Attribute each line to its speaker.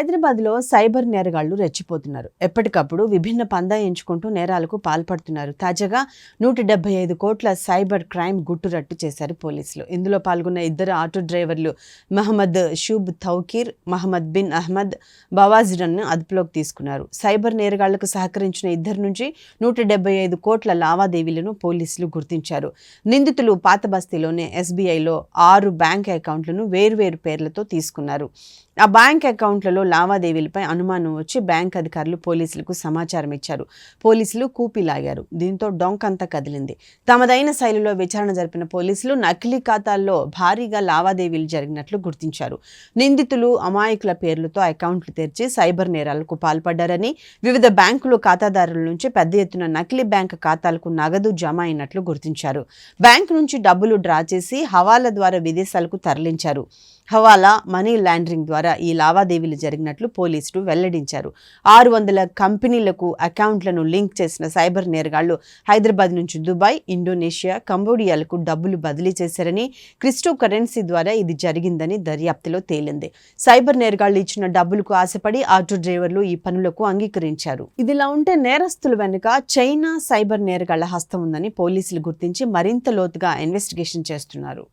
Speaker 1: హైదరాబాద్లో సైబర్ నేరగాళ్లు రెచ్చిపోతున్నారు. ఎప్పటికప్పుడు విభిన్న పందా ఎంచుకుంటూ నేరాలకు పాల్పడుతున్నారు. తాజాగా 175 కోట్ల సైబర్ క్రైమ్ గుట్టురట్టు చేశారు పోలీసులు. ఇందులో పాల్గొన్న ఇద్దరు ఆటో డ్రైవర్లు మహమ్మద్ షూబ్ తౌకీర్, మహమ్మద్ బిన్ అహ్మద్ బవాజ్రన్ను అదుపులోకి తీసుకున్నారు. సైబర్ నేరగాళ్లకు సహకరించిన ఇద్దరి నుంచి 175 కోట్ల లావాదేవీలను పోలీసులు గుర్తించారు. నిందితులు పాత బస్తీలోని ఎస్బీఐలో 6 బ్యాంక్ అకౌంట్లను వేర్వేరు పేర్లతో తీసుకున్నారు. ఆ బ్యాంక్ అకౌంట్లలో లావాదేవీలపై అనుమానం వచ్చి బ్యాంక్ అధికారులు పోలీసులకు సమాచారం ఇచ్చారు. పోలీసులు కూపీలాగారు. దీంతో డొంకంతా కదిలింది. తమదైన శైలిలో విచారణ జరిపిన పోలీసులు నకిలీ ఖాతాల్లో భారీగా లావాదేవీలు జరిగినట్లు గుర్తించారు. నిందితులు అమాయకుల పేర్లతో అకౌంట్లు తెరిచి సైబర్ నేరాలకు పాల్పడ్డారని, వివిధ బ్యాంకులు ఖాతాదారుల నుంచి పెద్ద ఎత్తున నకిలీ బ్యాంక్ ఖాతాలకు నగదు జమ అయినట్లు గుర్తించారు. బ్యాంకు నుంచి డబ్బులు డ్రా చేసి హవాలా ద్వారా విదేశాలకు తరలించారు. హవాలా, మనీ లాండరింగ్ ద్వారా ఈ లావాదేవీలు జరిగినట్లు పోలీసులు వెల్లడించారు. 600 కంపెనీలకు అకౌంట్లను లింక్ చేసిన సైబర్ నేరగాళ్లు హైదరాబాద్ నుంచి దుబాయ్, ఇండోనేషియా, కంబోడియాలకు డబ్బులు బదిలీ చేశారని, క్రిప్టో కరెన్సీ ద్వారా ఇది జరిగిందని దర్యాప్తులో తేలింది. సైబర్ నేరగాళ్లు ఇచ్చిన డబ్బులకు ఆశపడి ఆటో డ్రైవర్లు ఈ పనులకు అంగీకరించారు. ఇదిలా ఉంటే నేరస్తుల వెనుక చైనా సైబర్ నేరగాళ్ల హస్తం ఉందని పోలీసులు గుర్తించి మరింత లోతుగా ఇన్వెస్టిగేషన్ చేస్తున్నారు.